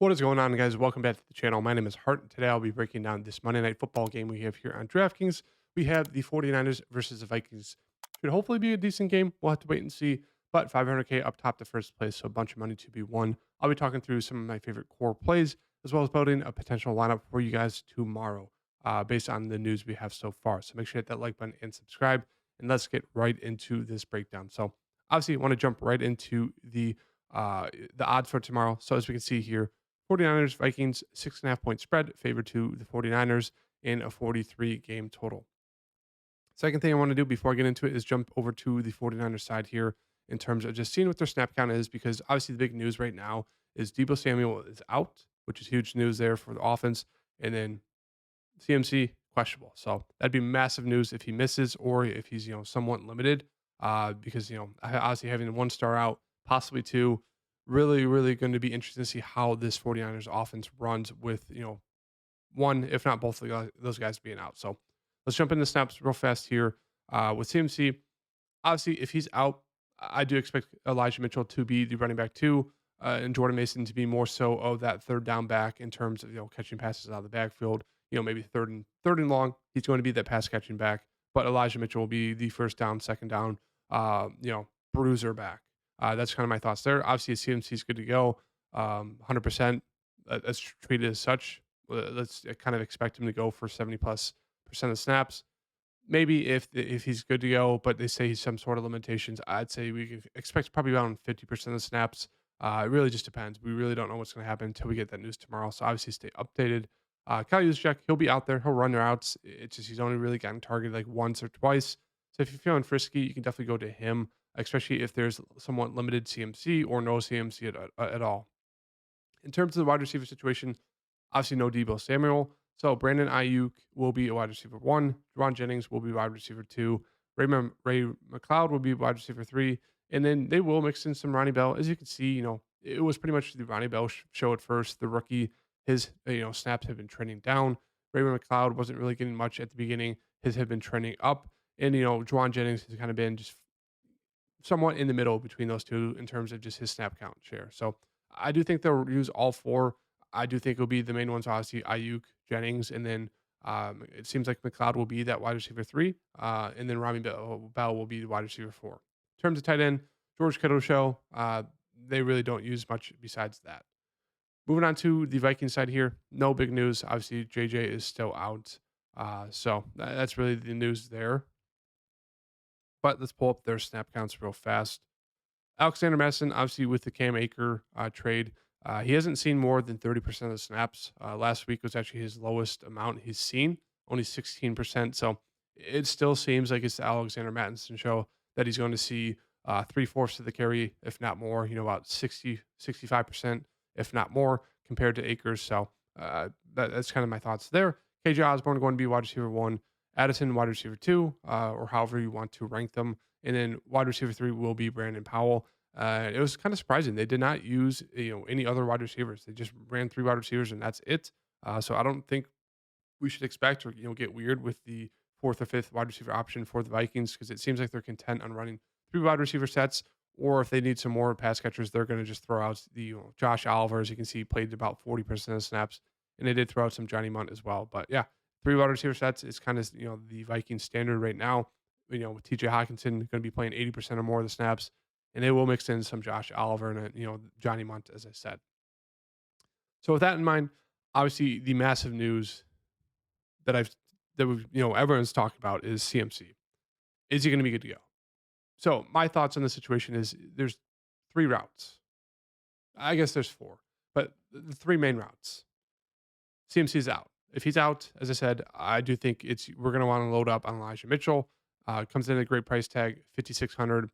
What is going on, guys? Welcome back to the channel. My name is Hart. Today I'll be breaking down this Monday Night Football game we have here on DraftKings. We have the 49ers versus the Vikings. Should hopefully be a decent game. We'll have to wait and see. But 500K up top to first place, so a bunch of money to be won. I'll be talking through some of my favorite core plays, as well as building a potential lineup for you guys tomorrow, based on the news we have so far. So make sure to hit that like button and subscribe, and let's get right into this breakdown. So obviously, you want to jump right into the odds for tomorrow. So as we can see here, 49ers Vikings 6.5 point spread favored to the 49ers in a 43 game total. Second thing I want to do before I get into it is jump over to the 49ers side here in terms of just seeing what their snap count is, because obviously the big news right now is Debo Samuel is out, which is huge news there for the offense. And then CMC questionable. So that'd be massive news if he misses or if he's, somewhat limited. Because, obviously having one star out, possibly two, really, really going to be interesting to see how this 49ers offense runs with, one, if not both of those guys being out. So let's jump into snaps real fast here. With CMC, obviously, if he's out, I do expect Elijah Mitchell to be the running back too, and Jordan Mason to be more so of that third down back in terms of catching passes out of the backfield. Maybe third and long. He's going to be that pass catching back, but Elijah Mitchell will be the first down, second down, bruiser back. That's kind of my thoughts there. Obviously, CMC is good to go, 100%. Let's treat it as such. Let's kind of expect him to go for 70+% of snaps. Maybe if he's good to go, but they say he's some sort of limitations, I'd say we can expect probably around 50% of snaps. It really just depends. We really don't know what's going to happen until we get that news tomorrow. So obviously stay updated. Kyle Juszczyk, he'll be out there. He'll run routes. It's just he's only really gotten targeted like once or twice. So if you're feeling frisky, you can definitely go to him, especially if there's somewhat limited CMC or no CMC at all. In terms of the wide receiver situation, obviously no Debo Samuel. So Brandon Ayuk will be a wide receiver one. Juwan Jennings will be wide receiver two. Ray McLeod will be wide receiver three. And then they will mix in some Ronnie Bell. As you can see, it was pretty much the Ronnie Bell show at first. The rookie, his snaps have been trending down. Raymond McLeod wasn't really getting much at the beginning. His have been trending up. And, Juwan Jennings has kind of been just somewhat in the middle between those two in terms of just his snap count share. So I do think they'll use all four. I do think it'll be the main ones, obviously Ayuk, Jennings, and then it seems like McLeod will be that wide receiver three, and then Rami Bell will be the wide receiver four. In terms of tight end, George Kittle show, they really don't use much besides that. Moving on to the Vikings side here, no big news. Obviously, JJ is still out, so that's really the news there. But let's pull up their snap counts real fast. Alexander Madison, obviously with the Cam Akers trade, he hasn't seen more than 30% of the snaps. Last week was actually his lowest amount he's seen, only 16%. So it still seems like it's the Alexander Madison show that he's going to see three-fourths of the carry, if not more, about 65%, if not more, compared to Akers. So that's kind of my thoughts there. KJ Osborne going to be wide receiver one, Addison wide receiver two, or however you want to rank them. And then wide receiver three will be Brandon Powell. It was kind of surprising. They did not use any other wide receivers. They just ran three wide receivers and that's it. So I don't think we should expect or get weird with the fourth or fifth wide receiver option for the Vikings, because it seems like they're content on running three wide receiver sets. Or if they need some more pass catchers, they're going to just throw out the Josh Oliver. As you can see, played about 40% of snaps, and they did throw out some Johnny Munt as well. But yeah, three wide receiver sets is kind of the Vikings standard right now. With TJ Hawkinson going to be playing 80% or more of the snaps, and they will mix in some Josh Oliver and Johnny Munt, as I said. So with that in mind, obviously the massive news everyone's talked about is CMC. Is he going to be good to go? So my thoughts on the situation is there's three routes. I guess there's four, but the three main routes. CMC is out. If he's out, as I said, I do think we're going to want to load up on Elijah Mitchell. Comes in at a great price tag, 5,600.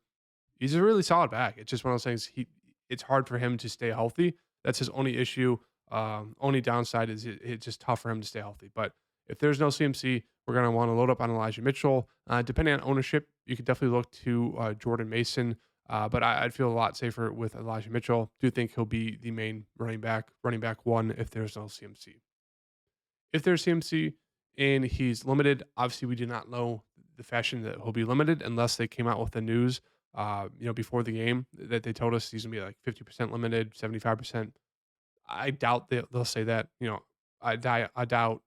He's a really solid back. It's just one of those things. It's hard for him to stay healthy. That's his only issue. Only downside is it's just tough for him to stay healthy. But if there's no CMC, we're going to want to load up on Elijah Mitchell. Depending on ownership, you could definitely look to Jordan Mason. But I'd feel a lot safer with Elijah Mitchell. Do think he'll be the main running back one if there's no CMC. If there's CMC and he's limited, obviously we do not know the fashion that he'll be limited unless they came out with the news, before the game that they told us he's gonna be like 50% limited, 75%. I doubt they'll say that. I doubt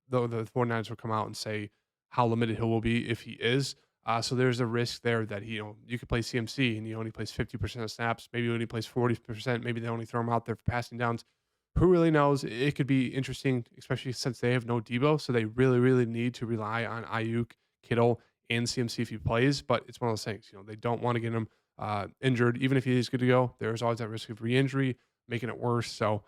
the 49ers will come out and say how limited he will be if he is. So there's a risk there that you could play CMC and he only plays 50% of snaps. Maybe when he plays 40%, maybe they only throw him out there for passing downs. Who really knows? It could be interesting, especially since they have no Debo, so they really, really need to rely on Ayuk, Kittle, and CMC if he plays. But it's one of those things, they don't want to get him injured, even if he is good to go. There's always that risk of re-injury, making it worse. So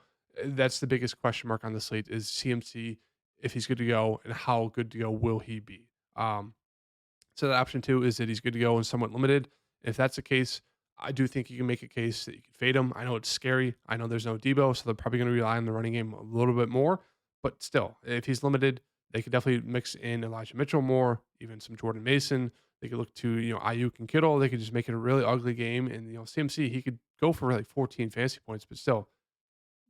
that's the biggest question mark on the slate is CMC if he's good to go and how good to go will he be. So that option two is that he's good to go and somewhat limited. If that's the case, I do think you can make a case that you can fade him. I know it's scary. I know there's no Debo, so they're probably going to rely on the running game a little bit more. But still, if he's limited, they could definitely mix in Elijah Mitchell more, even some Jordan Mason. They could look to Ayuk and Kittle. They could just make it a really ugly game. And CMC, he could go for like 14 fantasy points, but still,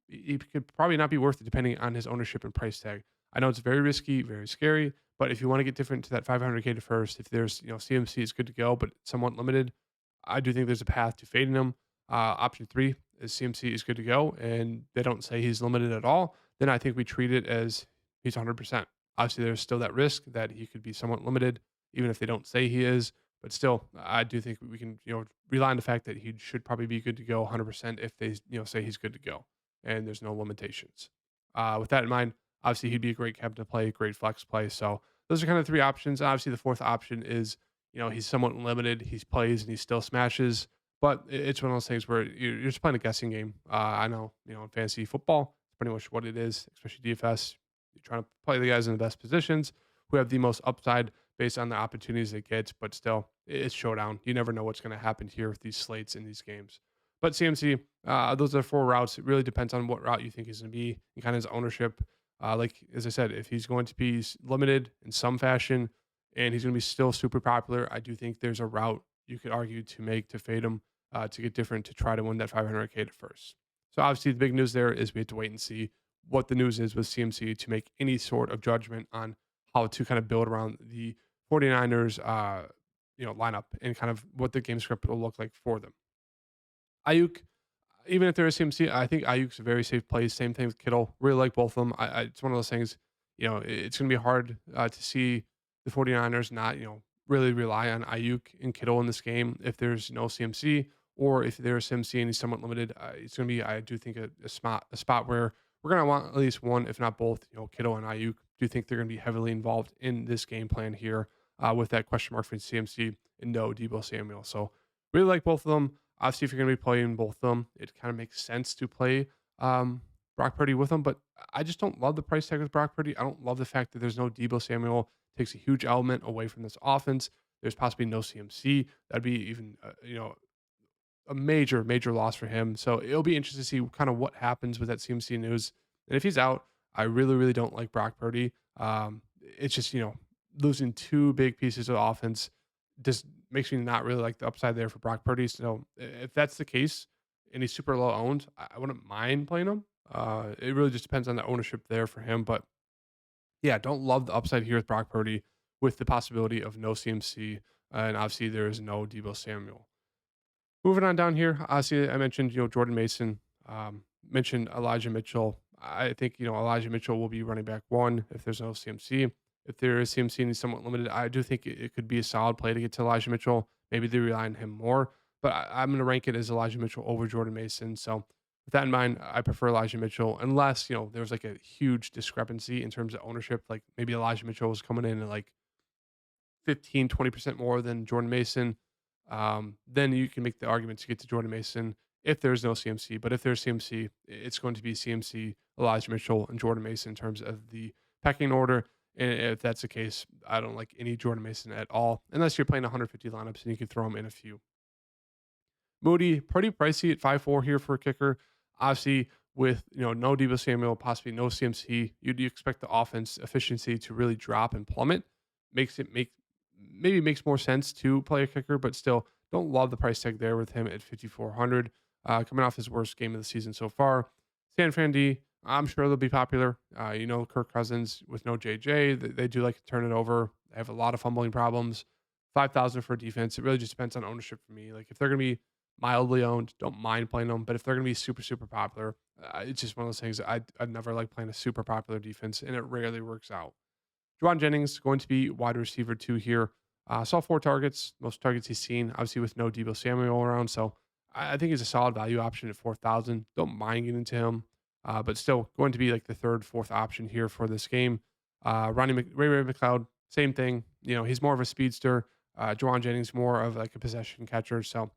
he could probably not be worth it depending on his ownership and price tag. I know it's very risky, very scary, but if you want to get different to that 500K to first, if there's CMC is good to go, but somewhat limited, I do think there's a path to fading him. Option three is CMC is good to go, and they don't say he's limited at all. Then I think we treat it as he's 100%. Obviously, there's still that risk that he could be somewhat limited, even if they don't say he is. But still, I do think we can rely on the fact that he should probably be good to go 100% if they say he's good to go and there's no limitations. With that in mind, obviously he'd be a great captain to play, great flex play. So those are kind of three options. Obviously, the fourth option is he's somewhat limited. He plays and he still smashes, but it's one of those things where you're just playing a guessing game. I know in fantasy football, it's pretty much what it is, especially DFS. You're trying to play the guys in the best positions who have the most upside based on the opportunities they get, but still, it's showdown. You never know what's going to happen here with these slates in these games. But CMC, those are four routes. It really depends on what route you think he's going to be and kind of his ownership. Like as I said, if he's going to be limited in some fashion and he's going to be still super popular, I do think there's a route you could argue to make to fade him to get different to try to win that 500K to first. So obviously the big news there is we have to wait and see what the news is with CMC to make any sort of judgment on how to kind of build around the 49ers lineup and kind of what the game script will look like for them. Ayuk, even if there is CMC, I think Ayuk's a very safe play. Same thing with Kittle. Really like both of them. It's one of those things, it's going to be hard to see the 49ers not, really rely on Ayuk and Kittle in this game if there's no CMC or if there's CMC and he's somewhat limited. It's going to be, I do think, a spot where we're going to want at least one, if not both, Kittle and Ayuk. Do think they're going to be heavily involved in this game plan here with that question mark for CMC and no Debo Samuel. So really like both of them. Obviously, if you're going to be playing both of them, it kind of makes sense to play Brock Purdy with them. But I just don't love the price tag with Brock Purdy. I don't love the fact that there's no Debo Samuel. Takes a huge element away from this offense. There's possibly no CMC. That'd be even a major, major loss for him. So it'll be interesting to see kind of what happens with that CMC news. And if he's out, I really, really don't like Brock Purdy. It's just losing two big pieces of offense just makes me not really like the upside there for Brock Purdy. So if that's the case and he's super low owned, I wouldn't mind playing him. It really just depends on the ownership there for him. But yeah, don't love the upside here with Brock Purdy with the possibility of no CMC. And obviously there is no Debo Samuel. Moving on down here, obviously I mentioned, Jordan Mason, mentioned Elijah Mitchell. I think, Elijah Mitchell will be running back one if there's no CMC. If there is CMC and he's somewhat limited, I do think it could be a solid play to get to Elijah Mitchell. Maybe they rely on him more, but I'm going to rank it as Elijah Mitchell over Jordan Mason. So with that in mind, I prefer Elijah Mitchell unless, there's like a huge discrepancy in terms of ownership. Like maybe Elijah Mitchell was coming in at like 15, 20% more than Jordan Mason. Then you can make the argument to get to Jordan Mason if there's no CMC. But if there's CMC, it's going to be CMC, Elijah Mitchell, and Jordan Mason in terms of the pecking order. And if that's the case, I don't like any Jordan Mason at all, unless you're playing 150 lineups and you can throw him in a few. Moody, pretty pricey at 5.4 here for a kicker. Obviously, with no Debo Samuel, possibly no CMC, you'd expect the offense efficiency to really drop and plummet. Maybe makes more sense to play a kicker, but still don't love the price tag there with him at 5,400. Coming off his worst game of the season so far. San Fran D, I'm sure they'll be popular. Kirk Cousins with no JJ, they do like to turn it over. They have a lot of fumbling problems. 5,000 for defense. It really just depends on ownership for me. Like if they're going to be mildly owned, don't mind playing them. But if they're going to be super, super popular, It's just one of those things. I'd never like playing a super popular defense, and it rarely works out. Juwan Jennings going to be wide receiver 2 here. Saw 4 targets, most targets he's seen, obviously with no Debo Samuel around. So I think he's a solid value option at 4,000. Don't mind getting into him, but still going to be like the third, fourth option here for this game. Ray McLeod, same thing. You know, he's more of a speedster. Juwan Jennings more of like a possession catcher. So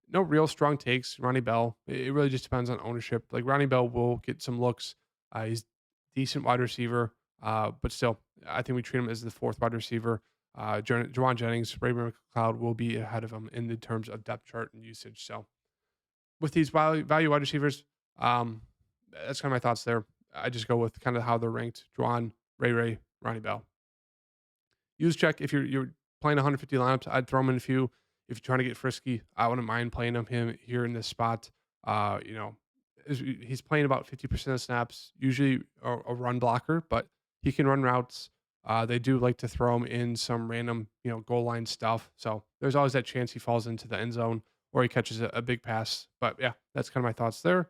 no real strong takes. Ronnie Bell, it really just depends on ownership. Like Ronnie Bell will get some looks. He's decent wide receiver, but still, I think we treat him as the fourth wide receiver. Jawan Jennings, Raymond McLeod will be ahead of him in the terms of depth chart and usage. So with these value wide receivers, um, that's kind of my thoughts there. I just go with kind of how they're ranked: Juwan, Ray, Ronnie Bell. Use check if you're playing 150 lineups. I'd throw him in a few. If you're trying to get frisky, I wouldn't mind playing him here in this spot. You know, he's playing about 50% of snaps, usually a run blocker, but he can run routes. They do like to throw him in some random, goal line stuff. So there's always that chance he falls into the end zone or he catches a big pass. But yeah, that's kind of my thoughts there.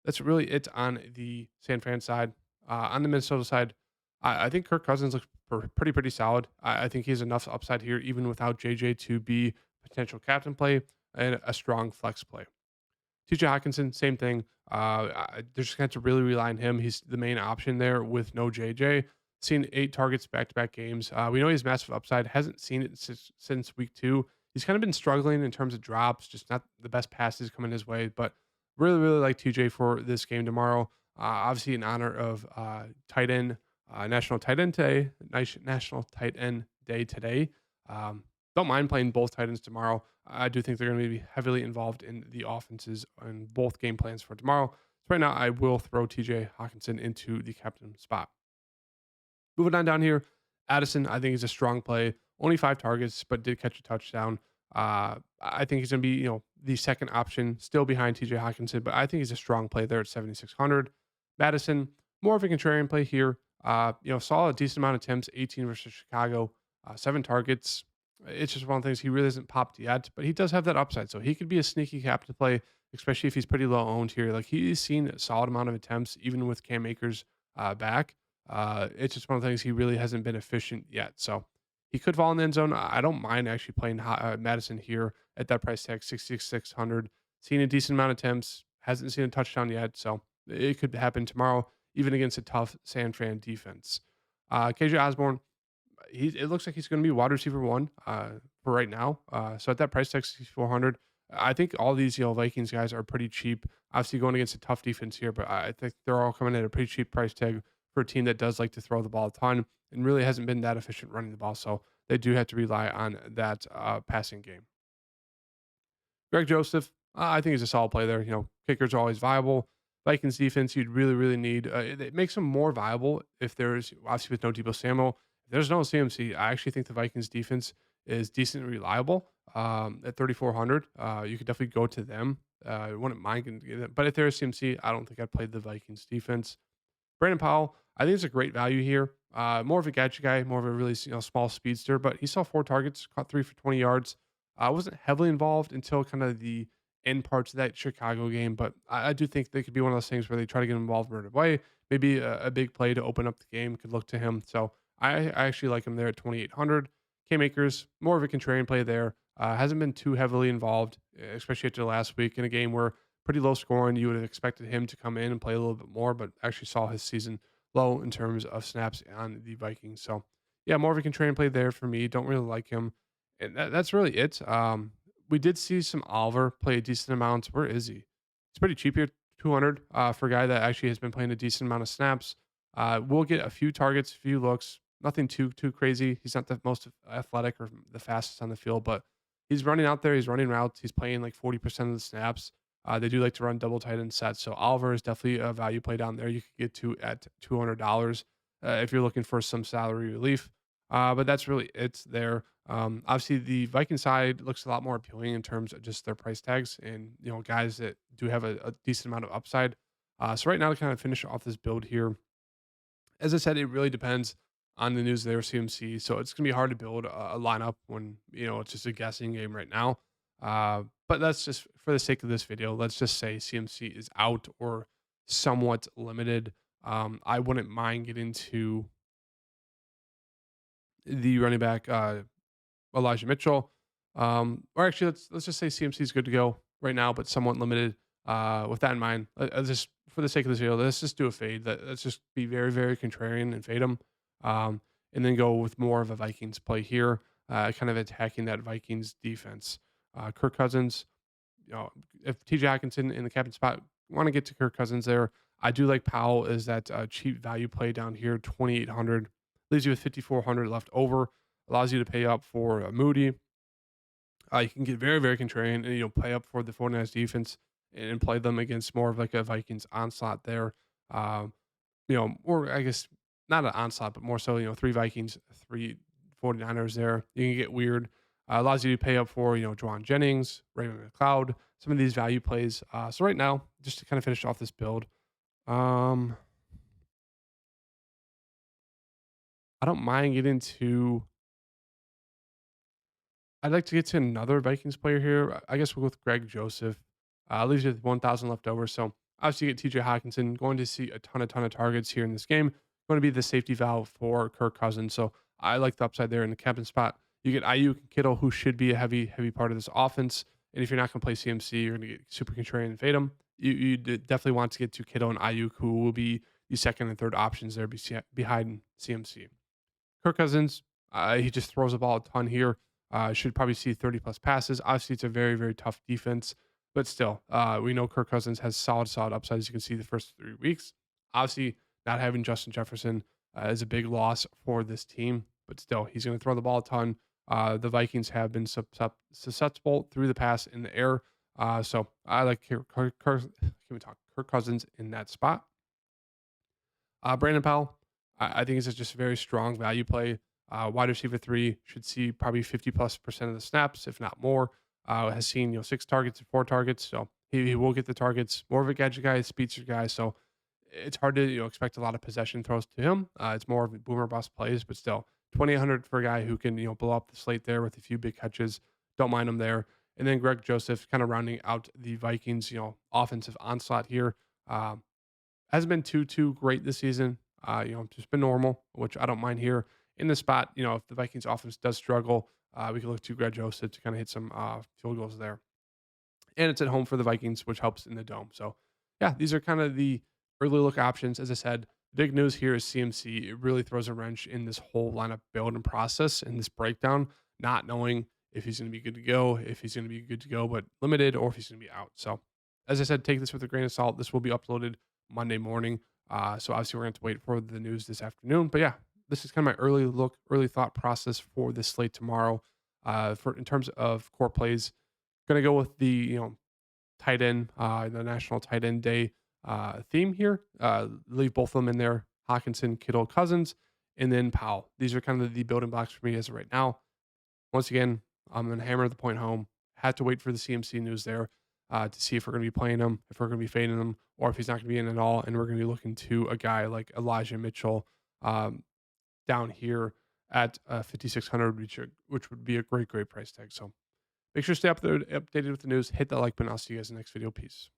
That's really it on the San Fran side. On the Minnesota side, I think Kirk Cousins looks pretty solid. I think he has enough upside here, even without JJ, to be potential captain play and a strong flex play. TJ Hawkinson, same thing. They're just going to really rely on him. He's the main option there with no JJ. Seen 8 targets back to back games. We know he's massive upside. Hasn't seen it since week 2. He's kind of been struggling in terms of drops, just not the best passes coming his way. But really like TJ for this game tomorrow. Obviously, in honor of tight end, National Tight End Day, National Tight End Day today. Don't mind playing both tight ends tomorrow. I do think they're going to be heavily involved in the offenses and both game plans for tomorrow. So right now, I will throw TJ Hawkinson into the captain spot. Moving on down here, Addison, I think is a strong play. Only 5 targets, but did catch a touchdown. I think he's going to be, the second option, still behind TJ Hawkinson, but I think he's a strong play there at 7,600. Madison, more of a contrarian play here. Saw a decent amount of attempts, 18 versus Chicago, 7 targets. It's just one of the things he really hasn't popped yet, but he does have that upside. So he could be a sneaky captain play, especially if he's pretty low owned here. Like he's seen a solid amount of attempts, even with Cam Akers back. It's just one of the things he really hasn't been efficient yet. So he could fall in the end zone. I don't mind actually playing Madison here at that price tag, 6,600. Seen a decent amount of attempts, hasn't seen a touchdown yet. So it could happen tomorrow, even against a tough San Fran defense. KJ Osborne, it looks like he's going to be wide receiver 1 for right now. So at that price tag, 6,400. I think all these Vikings guys are pretty cheap. Obviously going against a tough defense here, but I think they're all coming at a pretty cheap price tag for a team that does like to throw the ball a ton and really hasn't been that efficient running the ball. So they do have to rely on that passing game. Greg Joseph, I think he's a solid play there. Kickers are always viable. Vikings defense, you'd really need. It makes them more viable if there's obviously with no Debo Samuel. If there's no CMC, I actually think the Vikings defense is decently reliable. At 3,400, you could definitely go to them. I wouldn't mind getting it, but if there's CMC, I don't think I'd play the Vikings defense. Brandon Powell, I think it's a great value here. More of a gadget guy, more of a really small speedster, but he saw 4 targets, caught 3 for 20 yards. I wasn't heavily involved until kind of the end parts of that Chicago game, but I do think they could be one of those things where they try to get involved right away. Maybe a big play to open up the game could look to him. So I actually like him there at 2,800. K Makers, more of a contrarian play there. Hasn't been too heavily involved, especially after last week in a game where pretty low scoring. You would have expected him to come in and play a little bit more, but actually saw his season low in terms of snaps on the Vikings. So yeah, more of a contrarian play there for me. Don't really like him. And that's really it. We did see some Oliver play a decent amount. Where is he? He's pretty cheap here, 200 for a guy that actually has been playing a decent amount of snaps. We'll get a few targets, a few looks. Nothing too crazy. He's not the most athletic or the fastest on the field, but he's running out there. He's running routes. He's playing like 40% of the snaps. They do like to run double tight end sets. So Oliver is definitely a value play down there. You could get to at $200 if you're looking for some salary relief. But that's really it there. Obviously, the Viking side looks a lot more appealing in terms of just their price tags and guys that do have a decent amount of upside. So right now to kind of finish off this build here, as I said, it really depends on the news of their CMC. So it's gonna be hard to build a lineup when it's just a guessing game right now. But that's just for the sake of this video. Let's just say CMC is out or somewhat limited. I wouldn't mind getting to the running back Elijah Mitchell. Or actually, let's just say CMC is good to go right now, but somewhat limited. With that in mind, just for the sake of this video, let's just do a fade. Let's just be very, very contrarian and fade them, and then go with more of a Vikings play here, kind of attacking that Vikings defense. Kirk Cousins, if TJ Hawkinson in the captain spot, want to get to Kirk Cousins there. I do like Powell as that cheap value play down here, 2,800, leaves you with 5,400 left over, allows you to pay up for Moody. You can get very, very contrarian and, play up for the 49ers defense and play them against more of like a Vikings onslaught there. Um, or I guess not an onslaught, but more so, three Vikings, three 49ers there. You can get weird. Allows you to pay up for, Juwan Jennings, Raymond McLeod, some of these value plays. So right now, just to kind of finish off this build, um, I don't mind getting to I'd like to get to another Vikings player here. I guess we'll go with Greg Joseph. Leaves you with 1,000 left over. So obviously you get TJ Hawkinson. Going to see a ton of targets here in this game. Going to be the safety valve for Kirk Cousins. So I like the upside there in the captain spot. You get Ayuk and Kittle, who should be a heavy part of this offense. And if you're not going to play CMC, you're going to get super contrarian and fade them. You definitely want to get to Kittle and Ayuk, who will be the second and third options there behind CMC. Kirk Cousins, he just throws the ball a ton here. Should probably see 30 plus passes. Obviously, it's a very, very tough defense, but still, we know Kirk Cousins has solid upside, as you can see the first 3 weeks. Obviously, not having Justin Jefferson is a big loss for this team, but still, he's going to throw the ball a ton. The Vikings have been susceptible through the pass in the air. So I like Kirk Cousins in that spot. Brandon Powell, I think is just a very strong value play. Wide receiver 3 should see probably 50+% of the snaps, if not more. Has seen 6 targets and 4 targets, so he will get the targets. More of a gadget guy, speedster guy, so it's hard to expect a lot of possession throws to him. It's more of a boomer bust plays, but still 2,800 for a guy who can blow up the slate there with a few big catches. Don't mind him there. And then Greg Joseph kind of rounding out the Vikings offensive onslaught here. Hasn't been too great this season. Just been normal, which I don't mind here. In the spot, if the Vikings offense does struggle, we can look to Greg Joseph to kind of hit some field goals there. And it's at home for the Vikings, which helps in the dome. So, yeah, these are kind of the early look options. As I said, the big news here is CMC. It really throws a wrench in this whole lineup build and process and this breakdown, not knowing if he's going to be good to go, but limited, or if he's going to be out. So, as I said, take this with a grain of salt. This will be uploaded Monday morning. So obviously we're going to have to wait for the news this afternoon. But yeah, this is kind of my early thought process for this slate tomorrow. For in terms of core plays, going to go with the tight end, the National Tight End Day theme here. Leave both of them in there: Hawkinson, Kittle, Cousins, and then Powell. These are kind of the building blocks for me as of right now. Once again, I'm going to hammer the point home. Had to wait for the CMC news there to see if we're going to be playing him, if we're going to be fading him, or if he's not going to be in at all. And we're going to be looking to a guy like Elijah Mitchell down here at 5,600, which would be a great price tag. So make sure to stay updated with the news. Hit that like button. I'll see you guys in the next video. Peace.